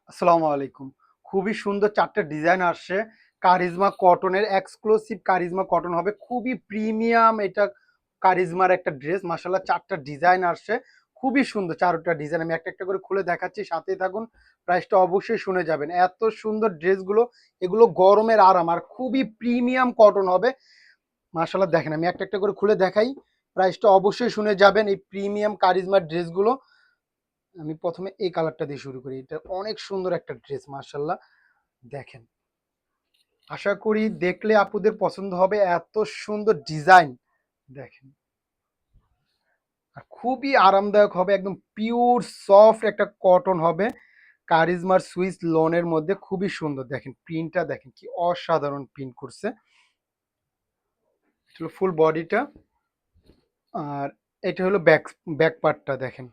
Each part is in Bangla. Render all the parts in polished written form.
আসসালামু আলাইকুম। খুবই সুন্দর ৪ টা ডিজাইন আসছে। কারিজমা কটনের এক্সক্লুসিভ কারিজমা কটন হবে। খুবই প্রিমিয়াম এটা কারিজমার একটা ড্রেস। মাশাআল্লাহ ৪ টা ডিজাইন আসছে। খুবই সুন্দর ৪ টা ডিজাইন। আমি একটা করে খুলে দেখাচ্ছি, সাথেই থাকুন। প্রাইসটা অবশ্যই শুনে যাবেন। এত সুন্দর ড্রেসগুলো, এগুলো গরমের আরাম আর খুবই প্রিমিয়াম কটন হবে। মাশাআল্লাহ দেখেন, আমি একটা করে খুলে দেখাই। প্রাইসটা অবশ্যই শুনে যাবেন এই প্রিমিয়াম কারিজমার ড্রেসগুলো। আমি ১ম এ এই কালারটা দিয়ে শুরু করি। এটা অনেক সুন্দর একটা ড্রেস মাশাআল্লাহ। দেখেন, আশা করি দেখলে আপুদের পছন্দ হবে, এত সুন্দর ডিজাইন। দেখেন, আর খুবই আরামদায়ক হবে, একদম পিওর সফট একটা কটন হবে। কারিজমার সুইস লোনের মধ্যে খুবই সুন্দর। দেখেন প্রিন্টটা, দেখেন কি অসাধারণ প্রিন্ট করছে। এটা হলো ফুল বডিটা, আর এটা হলো ব্যাক পার্টটা। দেখেন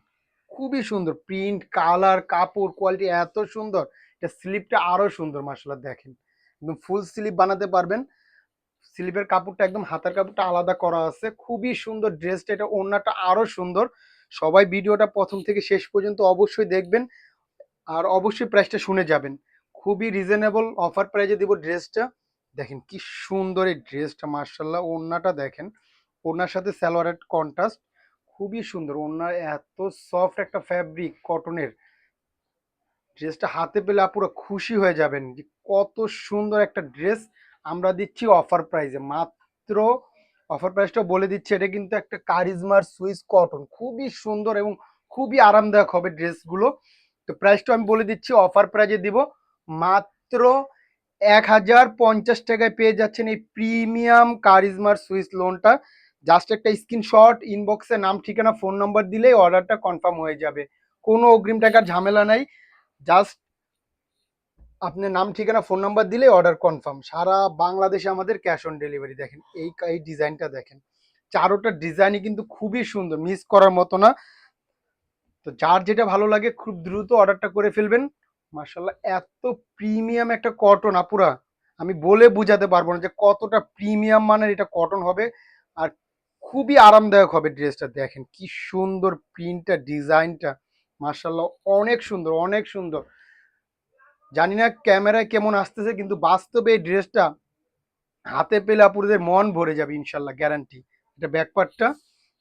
খুবই সুন্দর প্রিন্ট, কালার, কাপড় কোয়ালিটি এত সুন্দর। এটা স্লিপটা আরো সুন্দর মাশাআল্লাহ। দেখেন একদম ফুল স্লিপ বানাতে পারবেন। স্লিপের কাপড়টা একদম হাতার কাপড়টা আলাদা করা আছে। খুবই সুন্দর ড্রেসটা। এটা ওড়নাটা আরো সুন্দর। সবাই ভিডিওটা প্রথম থেকে শেষ পর্যন্ত অবশ্যই দেখবেন, আর অবশ্যই প্রাইসটা শুনে যাবেন। খুবই রিজনেবল অফার প্রাইজে দিব ড্রেসটা। দেখেন কি সুন্দর এই ড্রেসটা মাশাআল্লাহ। ওড়নাটা দেখেন, ওড়নার সাথে সালোয়ারের কন্ট্রাস্ট খুবই সুন্দর। ওড়নার এত সফট একটা ফ্যাব্রিক কটনের। ড্রেসটা হাতে পেলে আপুরা খুশি হয়ে যাবেন যে কত সুন্দর একটা ড্রেস আমরা দিচ্ছি অফার প্রাইসে। মাত্র অফার প্রাইসটা বলে দিচ্ছি, এটা কিন্তু একটা কারিজমার সুইস কটন, খুবই সুন্দর এবং খুবই আরামদায়ক হবে ড্রেসগুলো। তো প্রাইসটা আমি বলে দিচ্ছি, অফার প্রাইজে দিব মাত্র 1050 টাকায় পেয়ে যাচ্ছেন এই প্রিমিয়াম কারিজমার সুইস লোনটা। জাস্ট একটা স্ক্রিনশট ইনবক্সে নাম, ঠিকানা, ফোন নম্বর দিলেই অর্ডারটা কনফার্ম হয়ে যাবে। কোনো অগ্রিম টাকার ঝামেলা নাই। জাস্ট আপনি নাম, ঠিকানা, ফোন নাম্বার দিলে অর্ডার কনফার্ম। সারা বাংলাদেশে আমাদের ক্যাশ অন ডেলিভারি। দেখেন এই ডিজাইনটা দেখেন। চারোটা ডিজাইনই কিন্তু খুবই সুন্দর, মিস করার মতো না। তো যার যেটা ভালো লাগে খুব দ্রুত অর্ডারটা করে ফেলবেন। মার্শাল্লাহ এত প্রিমিয়াম একটা কটন আপুরা, আমি বলে বুঝাতে পারবো না যে কতটা প্রিমিয়াম মানের এটা কটন হবে। আর খুবই আরামদায়ক হবে ড্রেসটা। দেখেন কি সুন্দর প্রিন্টটা, ডিজাইনটা মার্শাল্লাহ অনেক সুন্দর, অনেক সুন্দর। জানি না ক্যামেরায় কেমন আসতেছে, কিন্তু বাস্তবে এই ড্রেসটা হাতে পেলে আপুদের মন ভরে যাবে ইনশাল্লাহ, গ্যারান্টি। এটা ব্যাক পার্টটা,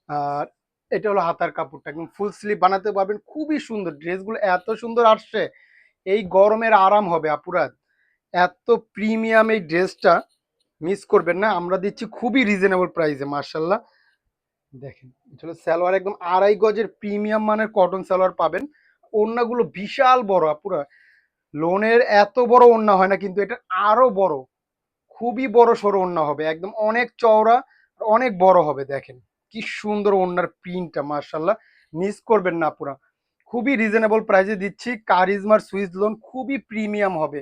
আর এটা হলো হাতার কাপড়টা। একদম ফুল স্লিভ বানাতে পারবেন। খুবই সুন্দর ড্রেসগুলো, এত সুন্দর আসছে। এই গরমের আরাম হবে আপুরা। এত প্রিমিয়াম এই ড্রেসটা মিস করবেন না। আমরা দিচ্ছি খুবই রিজনেবল প্রাইসে মার্শাল্লাহ। দেখেন এটা হলো সালোয়ার, একদম 2.5 গজের প্রিমিয়াম মানের কটন সালোয়ার পাবেন। ওড়নাগুলো বিশাল বড় আপুরা। লোনের এত বড় ওড়না হয় না, কিন্তু এটা আরো বড়। খুবই বড় সড়ো ওড়না হবে, একদম অনেক চওড়া, অনেক বড় হবে। দেখেন কি সুন্দর ওড়নার প্রিন্টটা মার্শাল্লাহ। মিস করবেন না পুরা। খুবই রিজনেবল প্রাইসে দিচ্ছি। কারিজমার সুইস লোন খুবই প্রিমিয়াম হবে।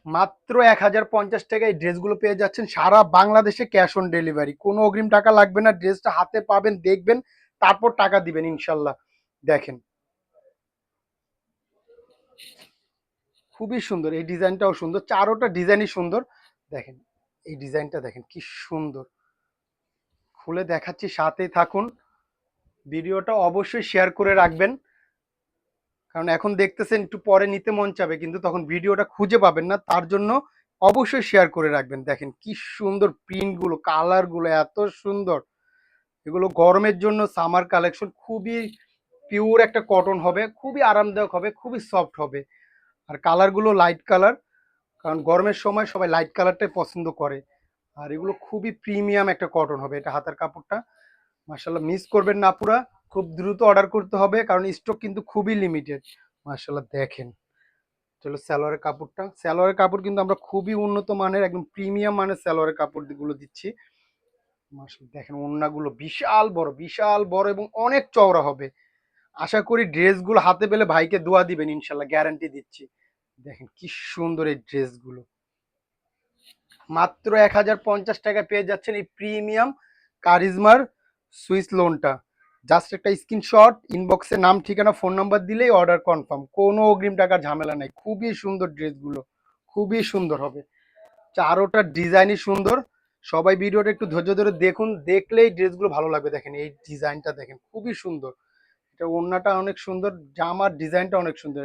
মাত্র 1050 টাকায় এই ড্রেসগুলো পেয়ে যাচ্ছেন সারা বাংলাদেশে ক্যাশ অন ডেলিভারি। কোনো অগ্রিম টাকা লাগবে না। ড্রেসটা হাতে পাবেন, দেখবেন, তারপর টাকা দিবেন ইনশাল্লাহ। দেখেন খুবই সুন্দর, এই ডিজাইনটাও সুন্দর, চারোটা ডিজাইনই সুন্দর। দেখেন এই ডিজাইনটা দেখেন কি সুন্দর। খুলে দেখাচ্ছি, সাথেই থাকুন। ভিডিওটা অবশ্যই শেয়ার করে রাখবেন, কারণ এখন দেখতেছেন একটু পরে নিতে মন চাবে, কিন্তু তখন ভিডিওটা খুঁজে পাবেন না। তার জন্য অবশ্যই শেয়ার করে রাখবেন। দেখেন কি সুন্দর প্রিন্টগুলো, কালারগুলো এত সুন্দর। এগুলো গরমের জন্য সামার কালেকশন। খুবই পিওর একটা কটন হবে, খুবই আরামদায়ক হবে, খুবই সফট হবে। আর কালারগুলো লাইট কালার, কারণ গরমের সময় সবাই লাইট কালারটাই পছন্দ করে। আর এগুলো খুবই প্রিমিয়াম একটা কটন হবে। এটা হাতার কাপড়টা মাশাআল্লাহ, মিস করবেন না পুরা। খুব দ্রুত অর্ডার করতে হবে, কারণ স্টক কিন্তু খুবই লিমিটেড। মাশাআল্লাহ দেখেন, চলো সালোয়ারের কাপড়টা। সালোয়ারের কাপড় কিন্তু আমরা খুবই উন্নত মানের, একদম প্রিমিয়াম মানের সালোয়ারের কাপড় গুলো দিচ্ছি। মাশাআল্লাহ দেখেন ওড়নাগুলো বিশাল বড়, বিশাল বড় এবং অনেক চওড়া হবে। আশা করি ড্রেসগুলো হাতে পেলে ভাইকে দোয়া দিবেন ইনশাল্লাহ, গ্যারান্টি দিচ্ছি। দেখেন কি সুন্দর এই ড্রেসগুলো। মাত্র 1050 টাকায় পেয়ে যাচ্ছেন এই প্রিমিয়াম কারিজমার সুইস লোনটা। জাস্ট একটা স্ক্রিনশট ইনবক্সে নাম, ঠিকানা, ফোন নাম্বার দিলেই অর্ডার কনফার্ম। কোনো অগ্রিম টাকার ঝামেলা নাই। খুবই সুন্দর ড্রেসগুলো, খুবই সুন্দর হবে। চারোটা ডিজাইনই সুন্দর। সবাই ভিডিওটা একটু ধৈর্য ধরে দেখুন, দেখলেই ড্রেসগুলো ভালো লাগবে। দেখেন এই ডিজাইনটা দেখেন খুবই সুন্দর। এটা ওড়নাটা অনেক সুন্দর, জামার ডিজাইনটা অনেক সুন্দর।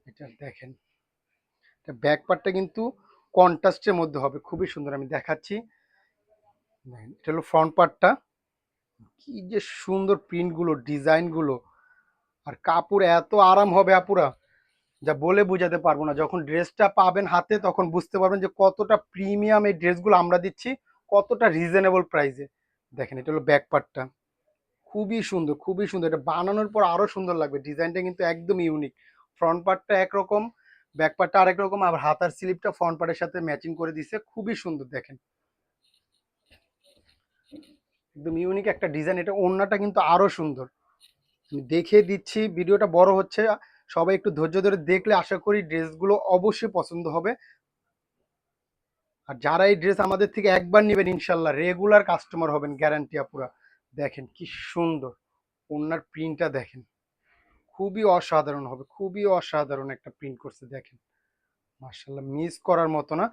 এটা দেখেন, এটা ব্যাক পার্টটা কিন্তু কন্ট্রাস্টের মধ্যে হবে, খুবই সুন্দর। আমি দেখাচ্ছি, দেখেন এটা হলো ফ্রন্ট পার্টটা। কি যে সুন্দর প্রিন্টগুলো, ডিজাইনগুলো, আর কাপড় এত আরাম হবে আপুরা, যা বলে বোঝাতে পারবো না। যখন ড্রেসটা পাবেন হাতে তখন বুঝতে পারবেন যে কতটা প্রিমিয়াম এই ড্রেসগুলো আমরা দিচ্ছি, কতটা রিজনেবল প্রাইসে। দেখেন এটা হলো ব্যাক পার্টটা, খুবই সুন্দর, খুবই সুন্দর। এটা বানানোর পর আরো সুন্দর লাগবে, ডিজাইনটা কিন্তু একদম ইউনিক। ফ্রন্ট পার্টটা একরকম, ব্যাক পার্টটা আরেক রকম, আবার হাতার স্লিপটা ফ্রন্ট পার্টের সাথে ম্যাচিং করে দিছে, খুবই সুন্দর। দেখেন একদম ইউনিক একটা ডিজাইন। এটা ওড়নাটা কিন্তু আরো সুন্দর, আমি দেখে দিচ্ছি, ভিডিওটা বড় হচ্ছে, সবাই একটু ধৈর্য ধরে দেখলে আশা করি ড্রেসগুলো অবশ্যই পছন্দ হবে। আর যারা এই ড্রেস আমাদের থেকে একবার নেবেন ইনশাল্লাহ রেগুলার কাস্টমার হবেন, গ্যারান্টি আপুরা। দেখেন কি সুন্দর ওনার প্রিন্টটা, দেখেন খুবই অসাধারণ হবে, খুবই অসাধারণ একটা প্রিন্ট করছে। দেখেন মার্শাল্লাহ, মিস করার মতো না,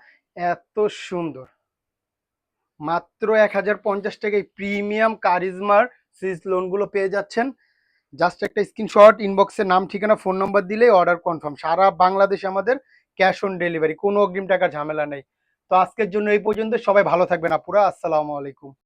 এত সুন্দর। মাত্র 1050 টাকায় প্রিমিয়াম কারিজমার সুইস লোনগুলো পেয়ে যাচ্ছেন। জাস্ট একটা স্ক্রিনশট, ইনবক্সে নাম ঠিকানা ফোন নম্বর দিলেই অর্ডার কনফার্ম। সারা বাংলাদেশে আমাদের ক্যাশ অন ডেলিভারি, কোনো অগ্রিম টাকার ঝামেলা নেই। তো আজকের জন্য এই পর্যন্ত, সবাই ভালো থাকবেন আপুরা, আসসালামু আলাইকুম।